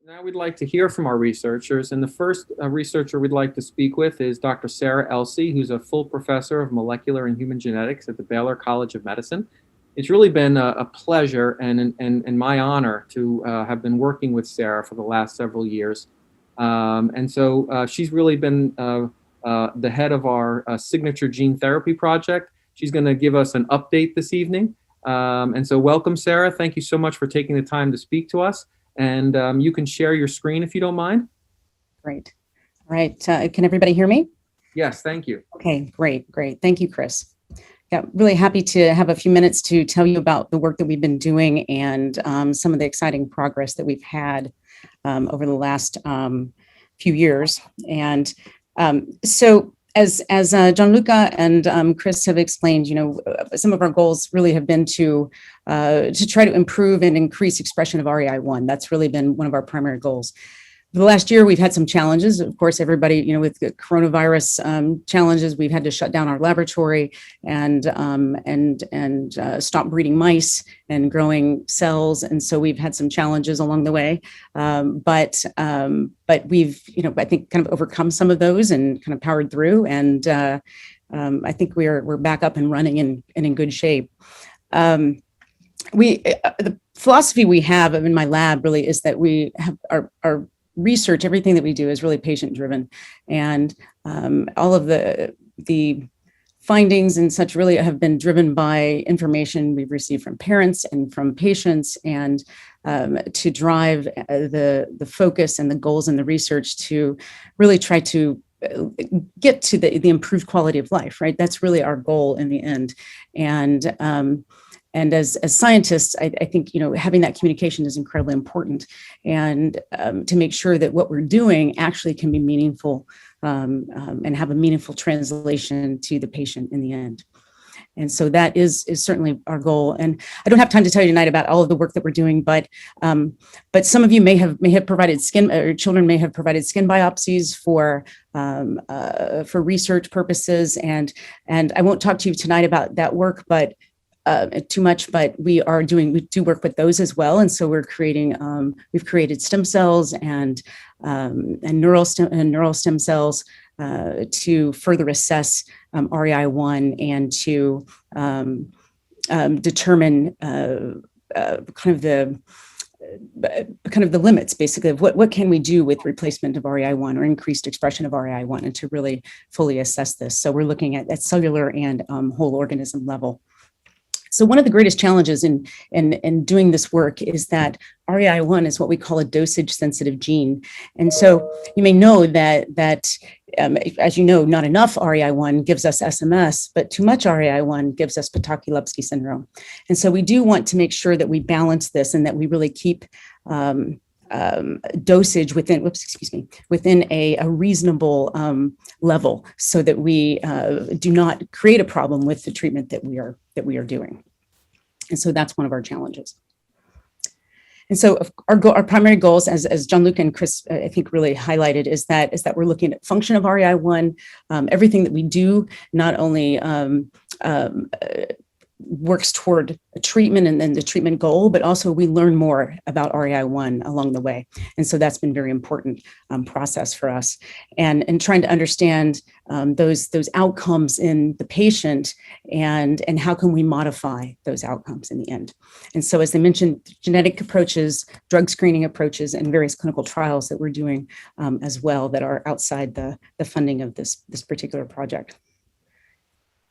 Now we'd like to hear from our researchers, and the first researcher we'd like to speak with is Dr. Sarah Elsea, who's a full professor of molecular and human genetics at the Baylor College of Medicine. It's really been a pleasure and my honor to have been working with Sarah for the last several years. So she's really been the head of our signature gene therapy project. She's going to give us an update this evening. So welcome, Sarah. Thank you so much for taking the time to speak to us. And you can share your screen if you don't mind. Great. All right. Can everybody hear me? Yes, thank you. Okay, great. Thank you, Chris. Yeah, really happy to have a few minutes to tell you about the work that we've been doing and some of the exciting progress that we've had over the last few years. And so as Gianluca and Chris have explained, some of our goals really have been to try to improve and increase expression of REI1. That's really been one of our primary goals. The last year, we've had some challenges. Of course, everybody, with the coronavirus challenges, we've had to shut down our laboratory and stop breeding mice and growing cells. And so we've had some challenges along the way. But we've, I think kind of overcome some of those and kind of powered through. And I think we're back up and running and in good shape. The philosophy we have in my lab really is that we have our research, everything that we do is really patient driven, and all of the findings and such really have been driven by information we've received from parents and from patients, and to drive the focus and the goals in the research to really try to get to the improved quality of life, right? That's really our goal in the end. And as scientists, I think, having that communication is incredibly important, and to make sure that what we're doing actually can be meaningful and have a meaningful translation to the patient in the end. And so that is certainly our goal. And I don't have time to tell you tonight about all of the work that we're doing, but some of you may have provided or children may have provided skin biopsies for research purposes. And I won't talk to you tonight about that work, but too much, but we do work with those as well. And so we've created stem cells and neural stem cells to further assess REI1 and to determine kind of the limits, basically, of what can we do with replacement of REI1 or increased expression of REI1, and to really fully assess this. So we're looking at cellular and whole organism level. So one of the greatest challenges in doing this work is that REI1 is what we call a dosage-sensitive gene. And so you may know that as you know, not enough REI1 gives us SMS, but too much REI1 gives us Potocki-Lupski syndrome. And so we do want to make sure that we balance this and that we really keep dosage within a reasonable level, so that we do not create a problem with the treatment that we are doing. And so that's one of our challenges. And so our primary goals, as Gianluca and Chris, I think, really highlighted, is that we're looking at function of REI1. Everything that we do not only works toward a treatment and then the treatment goal, but also we learn more about REI1 along the way. And so that's been very important process for us, and trying to understand those outcomes in the patient, and how can we modify those outcomes in the end. And so, as I mentioned, genetic approaches, drug screening approaches, and various clinical trials that we're doing as well that are outside the funding of this particular project.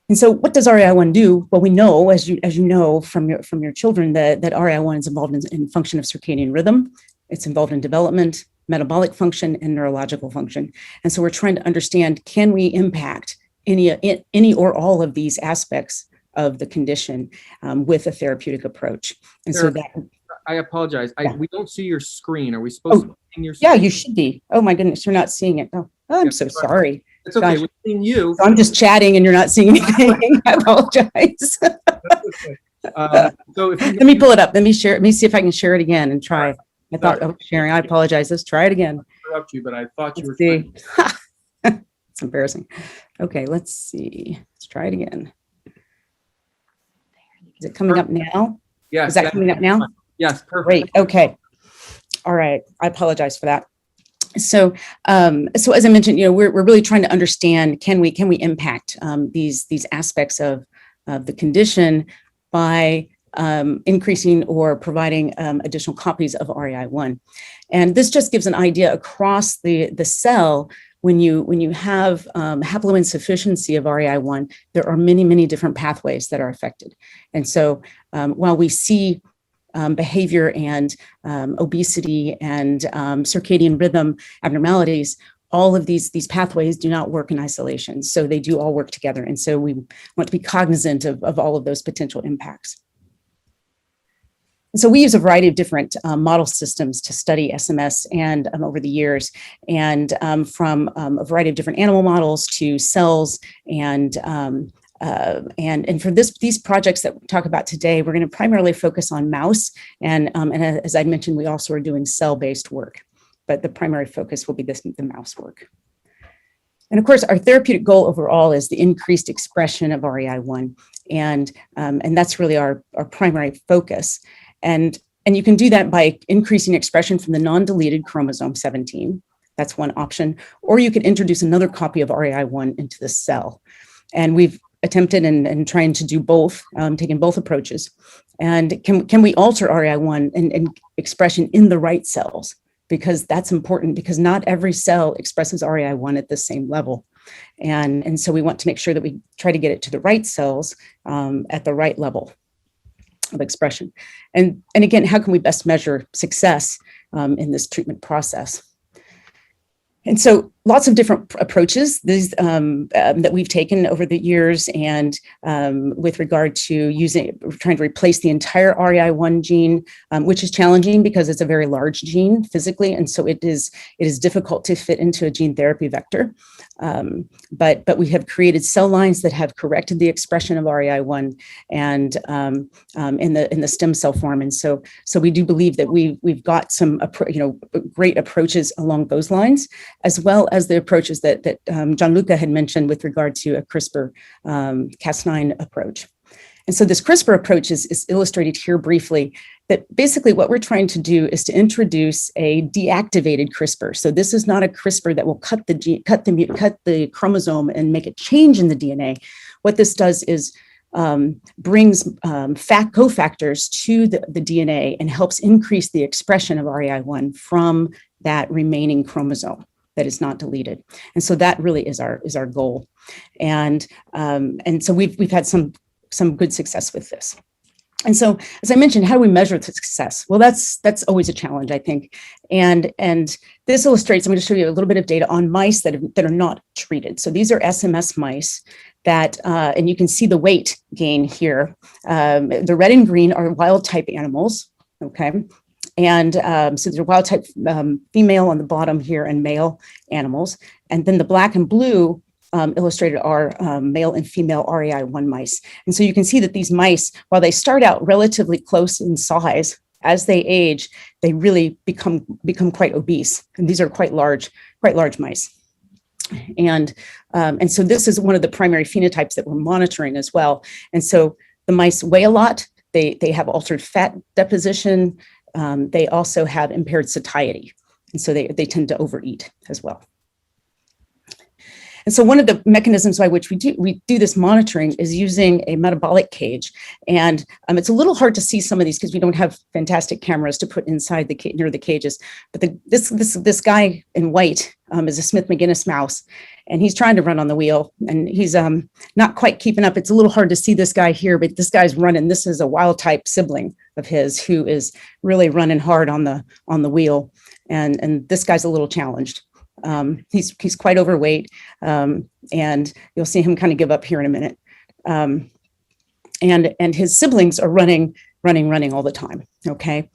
And so what does REI1 do? Well, we know, as you know from your children, that REI1 is involved in function of circadian rhythm. It's involved in development, metabolic function, and neurological function. And so we're trying to understand, can we impact any or all of these aspects of the condition with a therapeutic approach? And Sarah, so that... I apologize. We don't see your screen. Are we supposed to be seeing your screen? Yeah, you should be. Oh my goodness, you're not seeing it. Oh, I'm so sorry. It's okay. We're seeing you. So I'm just chatting and you're not seeing anything. I apologize. So let me pull it up. Let me share. Let me see if I can share it again and try. I thought, sharing. I apologize. Let's try it again. I interrupt you, but I thought you were. See. It's embarrassing. Okay, let's see. Let's try it again. Is it coming up now? Yes. Is that coming up now? Yes, perfect. Great. Okay. All right, I apologize for that. So, so as I mentioned, we're really trying to understand, can we impact these aspects of the condition by increasing or providing additional copies of REI1. And this just gives an idea across the cell. When you have haploinsufficiency of REI1, there are many different pathways that are affected. And so while we see behavior and obesity and circadian rhythm abnormalities, all of these pathways do not work in isolation. So they do all work together. And so we want to be cognizant of all of those potential impacts. And so we use a variety of different model systems to study SMS and over the years, and from a variety of different animal models to cells and for these projects that we talk about today, we're going to primarily focus on mouse. And as I mentioned, we also are doing cell-based work, but the primary focus will be the mouse work. And of course, our therapeutic goal overall is the increased expression of REI1. And that's really our primary focus. And you can do that by increasing expression from the non-deleted chromosome 17. That's one option. Or you can introduce another copy of REI1 into the cell. And we've attempted and trying to do both, taking both approaches. And can we alter REI1 and expression in the right cells? Because that's important, because not every cell expresses REI1 at the same level. And so we want to make sure that we try to get it to the right cells at the right level of expression. And again, how can we best measure success in this treatment process? And so lots of different approaches that we've taken over the years, and with regard to trying to replace the entire REI1 gene, which is challenging because it's a very large gene physically, and so it is difficult to fit into a gene therapy vector. But we have created cell lines that have corrected the expression of REI1 and in the stem cell form, and so we do believe that we've got some great approaches along those lines, as well as the approaches that Gianluca had mentioned with regard to a CRISPR-Cas9 approach. And so this CRISPR approach is illustrated here briefly, that basically what we're trying to do is to introduce a deactivated CRISPR. So this is not a CRISPR that will cut the chromosome and make a change in the DNA. What this does is brings cofactors to the DNA and helps increase the expression of REI1 from that remaining chromosome that is not deleted. And so that really is our goal. And so we've had some good success with this. And so, as I mentioned, how do we measure the success? Well, that's always a challenge, I think. And this illustrates, I'm going to show you a little bit of data on mice that are not treated. So these are SMS mice that, and you can see the weight gain here. The red and green are wild type animals, okay? And so there's a wild type female on the bottom here and male animals. And then the black and blue illustrated are male and female REI1 mice. And so you can see that these mice, while they start out relatively close in size, as they age, they really become quite obese. And these are quite large mice. And so this is one of the primary phenotypes that we're monitoring as well. And so the mice weigh a lot. They have altered fat deposition. They also have impaired satiety. And so they tend to overeat as well. And so one of the mechanisms by which we do this monitoring is using a metabolic cage. And it's a little hard to see some of these because we don't have fantastic cameras to put inside near the cages. But this guy in white is a Smith-Magenis mouse, and he's trying to run on the wheel, and he's not quite keeping up. It's a little hard to see this guy here, but this guy's running. This is a wild type sibling of his who is really running hard on the wheel, and this guy's a little challenged. He's quite overweight, and you'll see him kind of give up here in a minute. And his siblings are running all the time. Okay,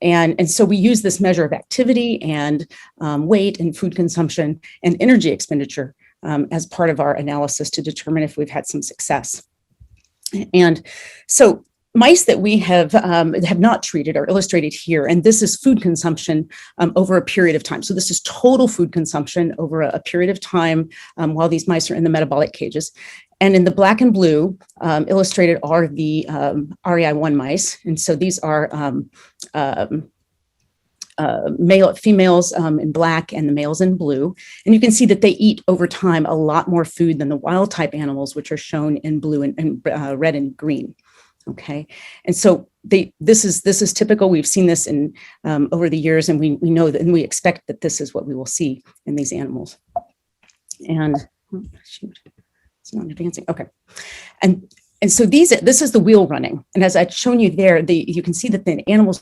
and so we use this measure of activity and weight and food consumption and energy expenditure as part of our analysis to determine if we've had some success. And so mice that we have not treated are illustrated here, and this is food consumption over a period of time. So this is total food consumption over a period of time while these mice are in the metabolic cages. And in the black and blue illustrated are the REI1 mice, and so these are females in black and the males in blue. And you can see that they eat over time a lot more food than the wild type animals, which are shown in blue and red and green. Okay, and so this is typical. We've seen this in over the years, and we know that, and we expect that this is what we will see in these animals. And shoot, it's not advancing. Okay, and so this is the wheel running, and as I've shown you there, you can see that the animals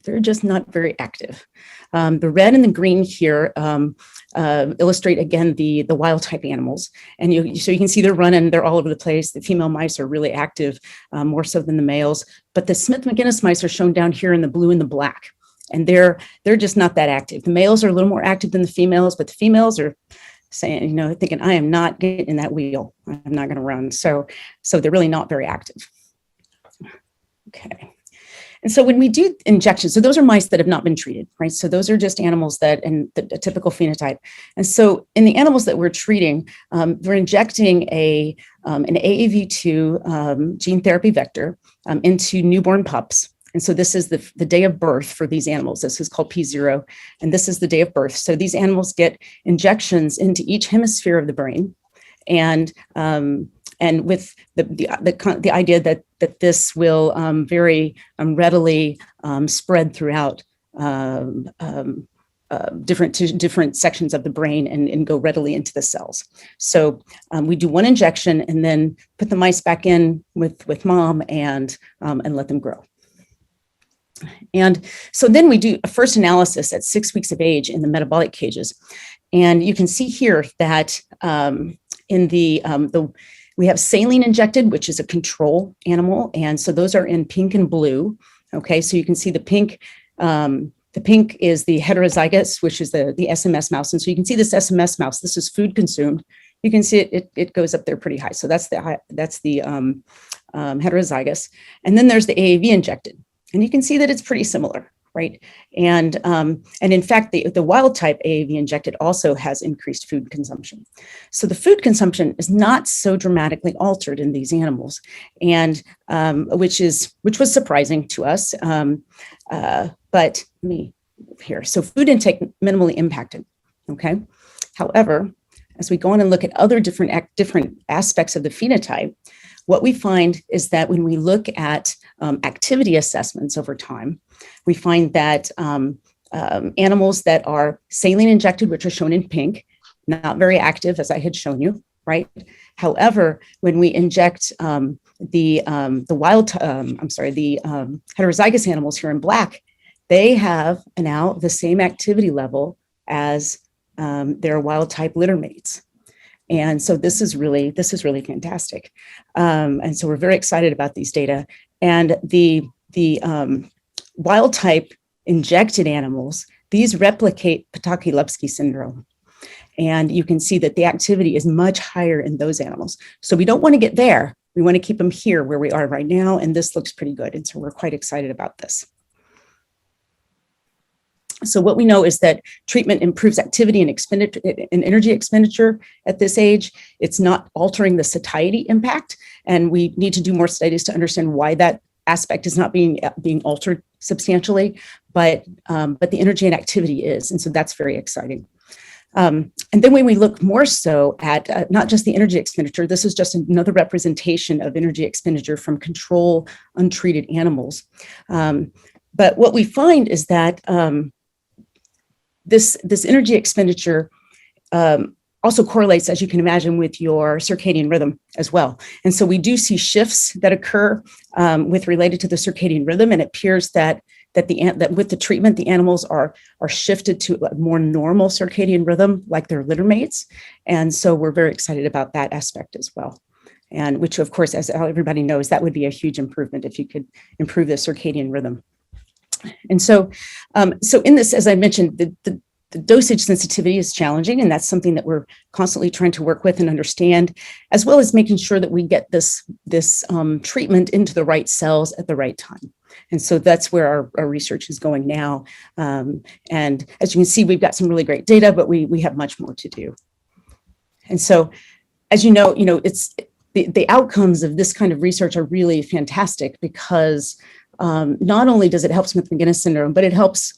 they're just not very active. The red and the green here illustrate again the wild type animals, and so you can see they're running, they're all over the place. The female mice are really active, more so than the males, but the Smith-Magenis mice are shown down here in the blue and the black, and they're just not that active. The males are a little more active than the females, but the females are saying, thinking, I am not getting in that wheel. I'm not going to run. So they're really not very active. Okay. And so when we do injections, so those are mice that have not been treated, right? So those are just animals that, and a typical phenotype. And so in the animals that we're treating, we're injecting an AAV2 gene therapy vector into newborn pups. And so this is the day of birth for these animals. This is called P0, and this is the day of birth. So these animals get injections into each hemisphere of the brain, and with the idea that this will very readily spread throughout different sections of the brain and go readily into the cells. So we do one injection and then put the mice back in with mom and let them grow. And so then we do a first analysis at 6 weeks of age in the metabolic cages. And you can see here that we have saline injected, which is a control animal. And so those are in pink and blue. Okay, so you can see the pink is the heterozygous, which is the SMS mouse. And so you can see this SMS mouse, this is food consumed. You can see it goes up there pretty high. So that's the heterozygous. And then there's the AAV injected. And you can see that it's pretty similar, right? And in fact, the wild type AAV injected also has increased food consumption. So the food consumption is not so dramatically altered in these animals, and which was surprising to us. But let me move here. So food intake minimally impacted. Okay. However, as we go on and look at other different aspects of the phenotype, what we find is that when we look at activity assessments over time, we find that animals that are saline injected, which are shown in pink, not very active, as I had shown you, right? However, when we inject the heterozygous animals here in black, they have now the same activity level as their wild type litter mates. And so this is really fantastic. And so we're very excited about these data. And the wild type injected animals, these replicate Potocki-Lupski syndrome. And you can see that the activity is much higher in those animals. So we don't want to get there. We want to keep them here where we are right now. And this looks pretty good. And so we're quite excited about this. So what we know is that treatment improves activity and energy expenditure at this age. It's not altering the satiety impact, and we need to do more studies to understand why that aspect is not being altered substantially, but the energy and activity is, and so that's very exciting. And then when we look more so at not just the energy expenditure, this is just another representation of energy expenditure from control untreated animals. But what we find is that this energy expenditure also correlates, as you can imagine, with your circadian rhythm as well. And so we do see shifts that occur related to the circadian rhythm, and it appears that with the treatment, the animals are shifted to a more normal circadian rhythm like their litter mates. And so we're very excited about that aspect as well. And which, of course, as everybody knows, that would be a huge improvement if you could improve the circadian rhythm. And so in this, as I mentioned, the dosage sensitivity is challenging, and that's something that we're constantly trying to work with and understand, as well as making sure that we get this treatment into the right cells at the right time. And so that's where our research is going now. And as you can see, we've got some really great data, but we have much more to do. And so, as you know, it's the outcomes of this kind of research are really fantastic because not only does it help Smith-Magenis syndrome, but it helps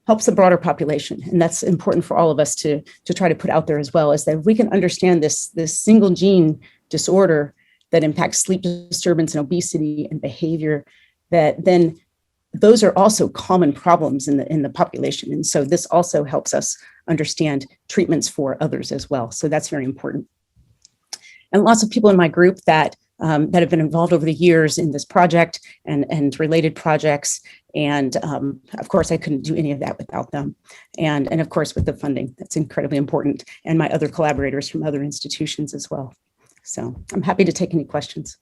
helps the broader population. And that's important for all of us to try to put out there as well, is that if we can understand this single gene disorder that impacts sleep disturbance and obesity and behavior, that then those are also common problems in the population. And so this also helps us understand treatments for others as well. So that's very important. And lots of people in my group that have been involved over the years in this project and related projects. And of course, I couldn't do any of that without them. And of course, with the funding, that's incredibly important. And my other collaborators from other institutions as well. So I'm happy to take any questions.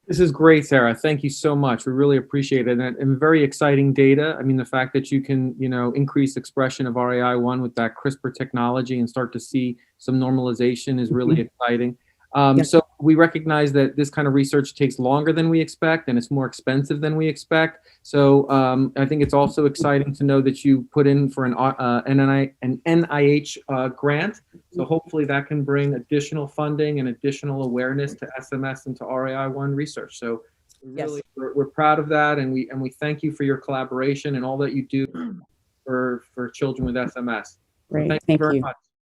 This is great, Sarah. Thank you so much. We really appreciate it. And very exciting data. I mean, the fact that you can, increase expression of RAI1 with that CRISPR technology and start to see some normalization is really exciting. So we recognize that this kind of research takes longer than we expect, and it's more expensive than we expect. So I think it's also exciting to know that you put in for an NIH grant. So hopefully that can bring additional funding and additional awareness to SMS and to RAI1 research. So really, we're proud of that, and we thank you for your collaboration and all that you do for children with SMS. Great, So thank you very much.